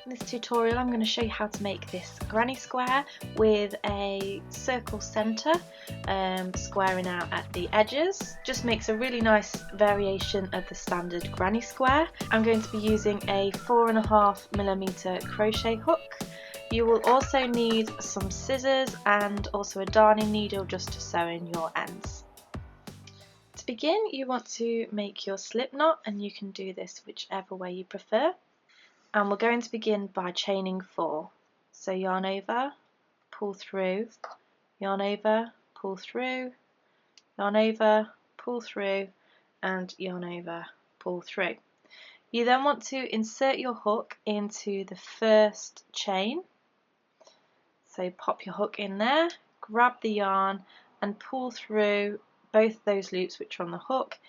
In this tutorial I'm going to show you how to make this granny square with a circle centre, squaring out at the edges. Just makes a really nice variation of the standard granny square. I'm going to be using a 4.5mm crochet hook. You will also need some scissors and also a darning needle just to sew in your ends. To begin, you want to make your slip knot, and you can do this whichever way you prefer. And we're going to begin by chaining 4. So yarn over, pull through, yarn over, pull through, yarn over, pull through, and yarn over, pull through. You then want to insert your hook into the first chain. So pop your hook in there, grab the yarn and pull through both those loops which are on the hook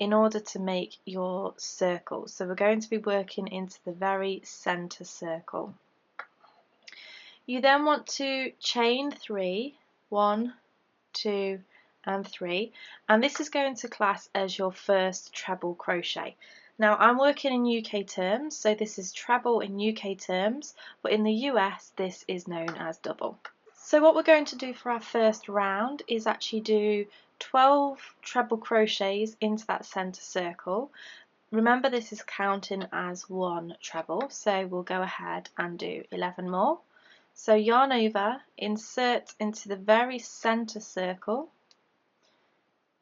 in order to make your circle. So we're going to be working into the very center circle. You then want to chain 3, 1, 2 and 3, and this is going to class as your first treble crochet. Now I'm working in UK terms, so this is treble in UK terms, but in the US this is known as double. So what we're going to do for our first round is actually do 12 treble crochets into that center circle. Remember, this is counting as 1 treble, so we'll go ahead and do 11 more. So yarn over, insert into the very center circle,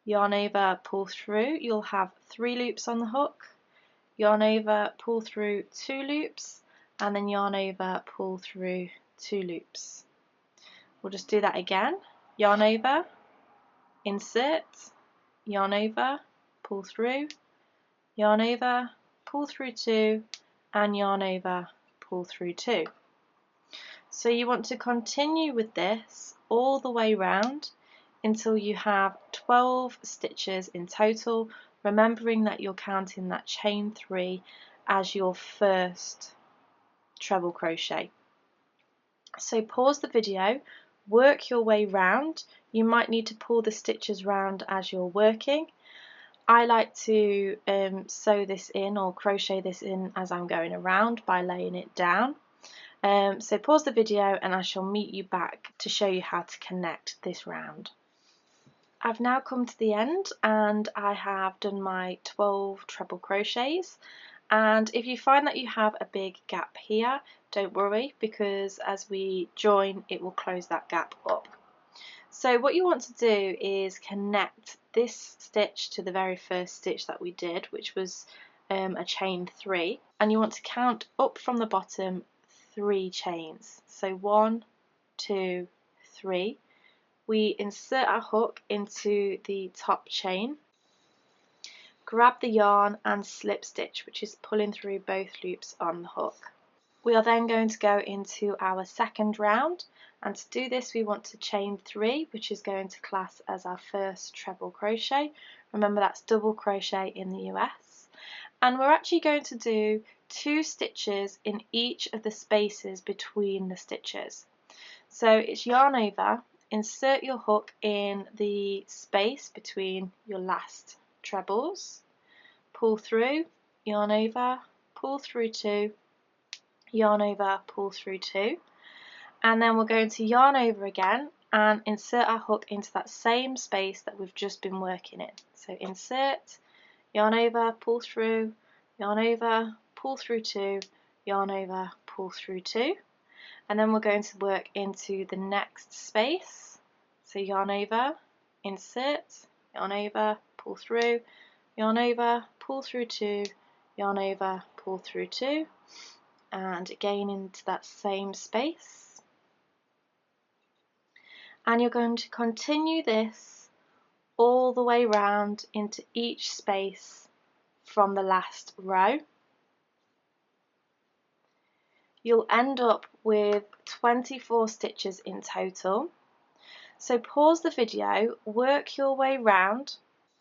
yarn over, pull through. You'll have 3 loops on the hook, yarn over, pull through 2 loops, and then yarn over, pull through 2 loops. We'll just do that again. Yarn over, insert, yarn over, pull through, yarn over, pull through 2, and yarn over, pull through 2. So you want to continue with this all the way round until you have 12 stitches in total, remembering that you're counting that chain 3 as your first treble crochet. So pause the video, work your way round. You might need to pull the stitches round as you're working. I like to sew this in or crochet this in as I'm going around by laying it down. So pause the video and I shall meet you back to show you how to connect this round. I've now come to the end and I have done my 12 treble crochets, and if you find that you have a big gap here, don't worry, because as we join it will close that gap up. So what you want to do is connect this stitch to the very first stitch that we did, which was a chain 3, and you want to count up from the bottom 3 chains. So 1, 2, 3. We insert our hook into the top chain, grab the yarn and slip stitch, which is pulling through both loops on the hook. We are then going to go into our second round, and to do this we want to chain 3, which is going to class as our first treble crochet. Remember, that's double crochet in the US. And we're actually going to do 2 stitches in each of the spaces between the stitches. So it's yarn over, insert your hook in the space between your last trebles, pull through, yarn over, pull through 2, yarn over, pull through 2, and then we're going to yarn over again and insert our hook into that same space that we've just been working in. So insert, yarn over, pull through, yarn over, pull through 2, yarn over, pull through 2, and then we're going to work into the next space. So yarn over, insert, yarn over, pull through, yarn over, pull through 2, yarn over, pull through 2, and again into that same space. And you're going to continue this all the way round into each space from the last row. You'll end up with 24 stitches in total. So pause the video, work your way round,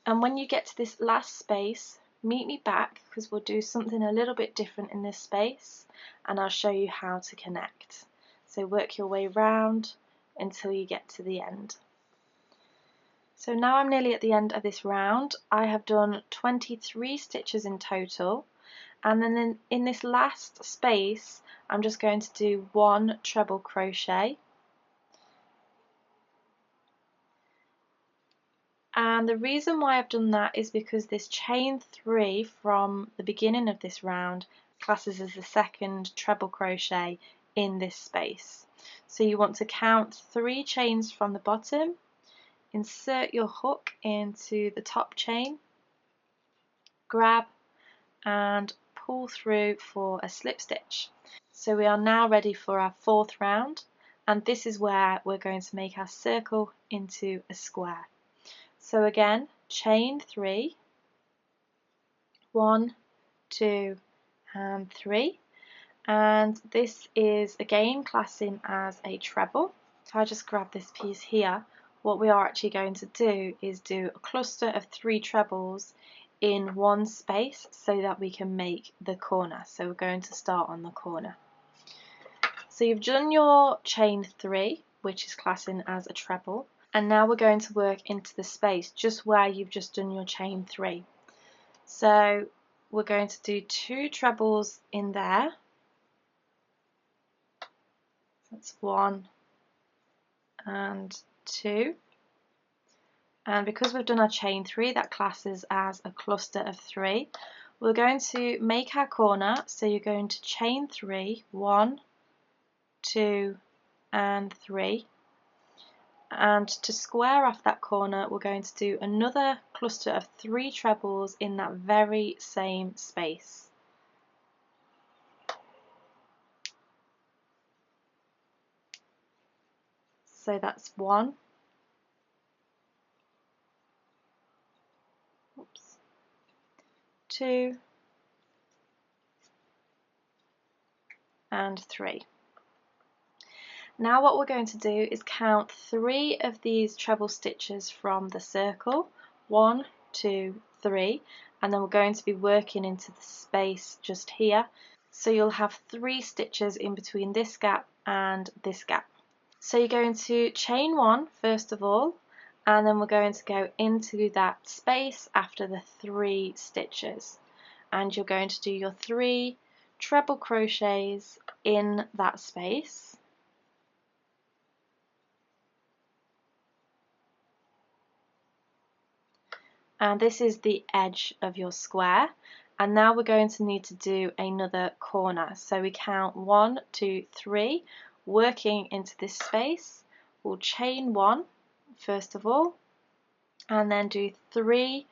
and when you get to this last space, meet me back because we'll do something a little bit different in this space and I'll show you how to connect. So work your way round until you get to the end. So now I'm nearly at the end of this round. I have done 23 stitches in total, And then in this last space I'm just going to do 1 treble crochet, and the reason why I've done that is because this chain 3 from the beginning of this round classes as the second treble crochet in this space. So you want to count 3 chains from the bottom, insert your hook into the top chain, grab and pull through for a slip stitch. So we are now ready for our 4th round, and this is where we're going to make our circle into a square. So again, chain 3, 1, 2 and 3, and this is again classing as a treble. If I just grab this piece here, what we are actually going to do is do a cluster of 3 trebles in one space so that we can make the corner. So we're going to start on the corner. So you've done your chain 3, which is classing as a treble, and now we're going to work into the space just where you've just done your chain 3. So we're going to do 2 trebles in there. That's 1 and 2. And because we've done our chain 3, that classes as a cluster of 3. We're going to make our corner, so you're going to chain 3, 1, 2 and 3. And to square off that corner, we're going to do another cluster of 3 trebles in that very same space. So that's 1, 2 and 3. Now what we're going to do is count 3 of these treble stitches from the circle, 1, 2, 3, and then we're going to be working into the space just here. So you'll have 3 stitches in between this gap and this gap. So you're going to chain 1 first of all, and then we're going to go into that space after the 3 stitches, and you're going to do your 3 treble crochets in that space. And this is the edge of your square, and now we're going to need to do another corner. So we count 1, 2, 3, working into this space. We'll chain 1 first of all, and then do 3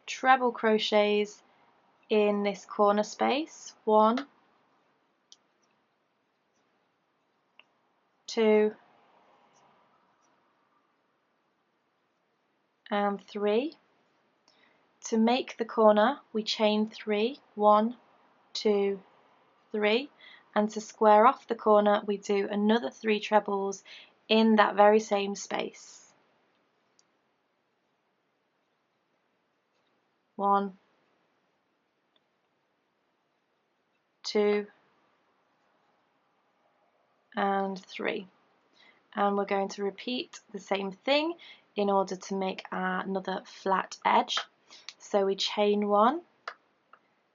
treble crochets in this corner space, 1, 2 and 3. To make the corner we chain 3, 1, 2, 3, and to square off the corner we do another 3 trebles in that very same space. 1, 2 and 3, and we're going to repeat the same thing in order to make another flat edge. So we chain 1,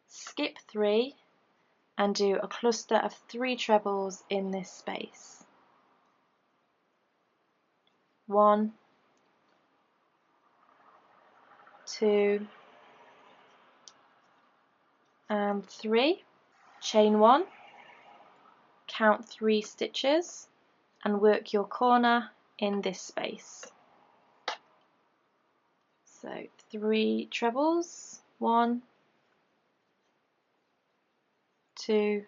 skip 3 and do a cluster of 3 trebles in this space. 1, 2 and 3. Chain 1, count 3 stitches and work your corner in this space. So 3 trebles, 1, 2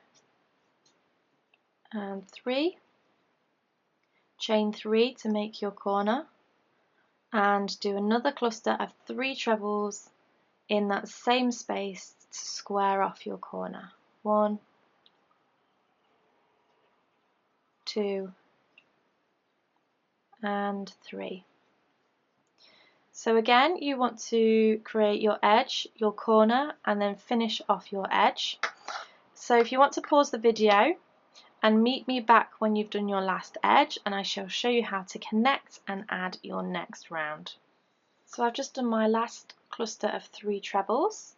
and 3. Chain 3 to make your corner, and do another cluster of 3 trebles in that same space to square off your corner. 1, 2 and 3. So again, you want to create your edge, your corner, and then finish off your edge. So if you want to pause the video and meet me back when you've done your last edge, and I shall show you how to connect and add your next round. So I've just done my last cluster of 3 trebles.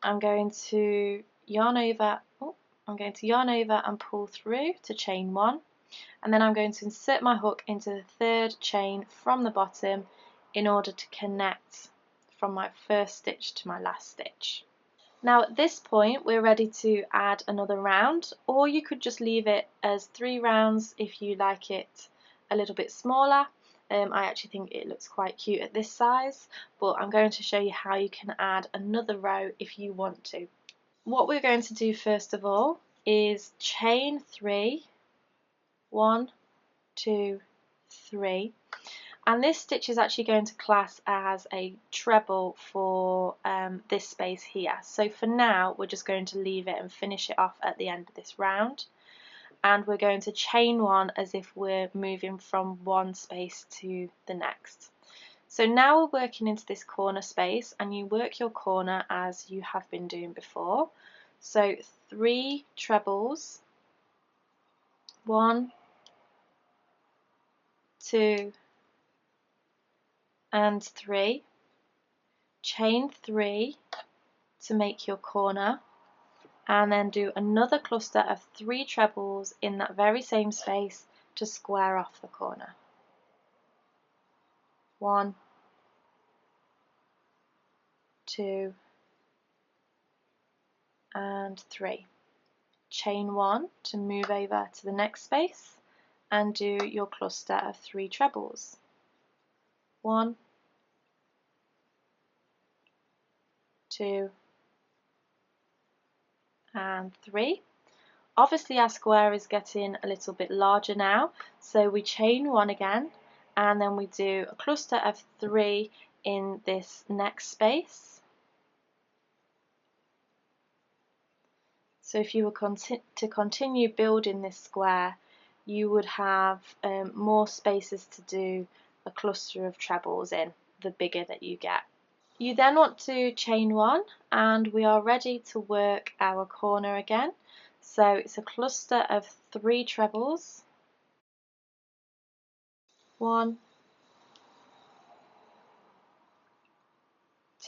I'm going to yarn over, I'm going to yarn over and pull through to chain 1, and then I'm going to insert my hook into the third chain from the bottom in order to connect from my first stitch to my last stitch. Now at this point we're ready to add another round, or you could just leave it as 3 rounds if you like it a little bit smaller. I actually think it looks quite cute at this size, but I'm going to show you how you can add another row if you want to. What we're going to do first of all is chain 3, 1, 2, 3, and this stitch is actually going to class as a treble for this space here. So for now we're just going to leave it and finish it off at the end of this round, and we're going to chain 1 as if we're moving from one space to the next. So now we're working into this corner space, and you work your corner as you have been doing before. So 3 trebles, 1, 2 and 3, chain 3 to make your corner, and then do another cluster of 3 trebles in that very same space to square off the corner. 1, 2 and 3. Chain 1 to move over to the next space and do your cluster of 3 trebles. 1, 2 and 3. Obviously our square is getting a little bit larger now, so we chain 1 again, and then we do a cluster of 3 in this next space. So if you were to continue building this square, you would have more spaces to do a cluster of trebles in, the bigger that you get. You then want to chain 1, and we are ready to work our corner again. So it's a cluster of 3 trebles. 1,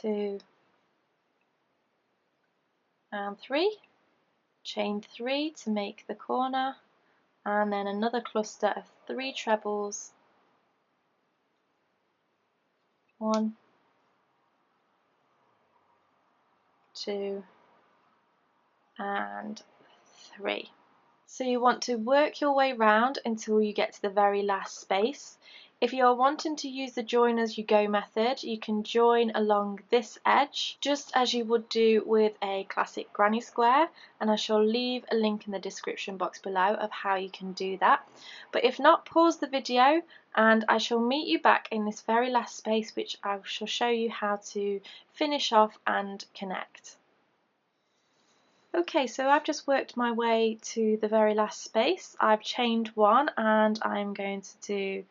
2 and 3. Chain 3 to make the corner, and then another cluster of 3 trebles. 1, 2 and 3. So you want to work your way round until you get to the very last space. If you're wanting to use the join as you go method, you can join along this edge just as you would do with a classic granny square, and I shall leave a link in the description box below of how you can do that. But if not, pause the video and I shall meet you back in this very last space, which I shall show you how to finish off and connect. Okay, so I've just worked my way to the very last space. I've chained 1 and I'm going to do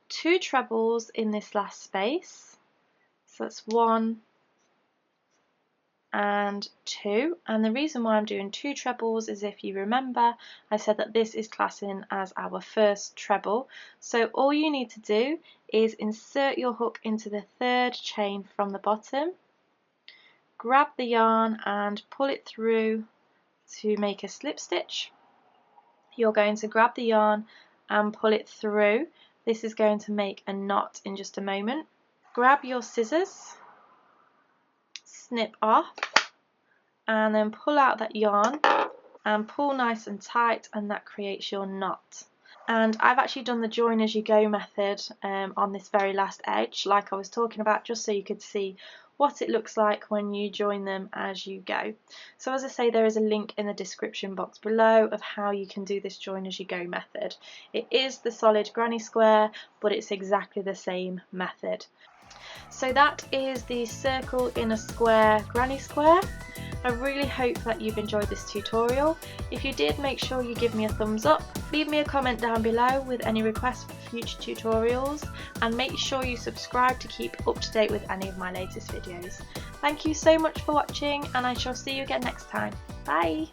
2 trebles in this last space. So that's 1 and 2, and the reason why I'm doing 2 trebles is, if you remember, I said that this is classing as our first treble. So all you need to do is insert your hook into the third chain from the bottom, grab the yarn and pull it through to make a slip stitch. You're going to grab the yarn and pull it through. This is going to make a knot in just a moment. Grab your scissors, snip off, and then pull out that yarn and pull nice and tight, and that creates your knot. And I've actually done the join as you go method on this very last edge, like I was talking about, just so you could see what it looks like when you join them as you go. So as I say, there is a link in the description box below of how you can do this join as you go method. It is the solid granny square, but it's exactly the same method. So that is the circle in a square granny square. I really hope that you've enjoyed this tutorial. If you did, make sure you give me a thumbs up, leave me a comment down below with any requests for future tutorials, and make sure you subscribe to keep up to date with any of my latest videos. Thank you so much for watching, and I shall see you again next time. Bye!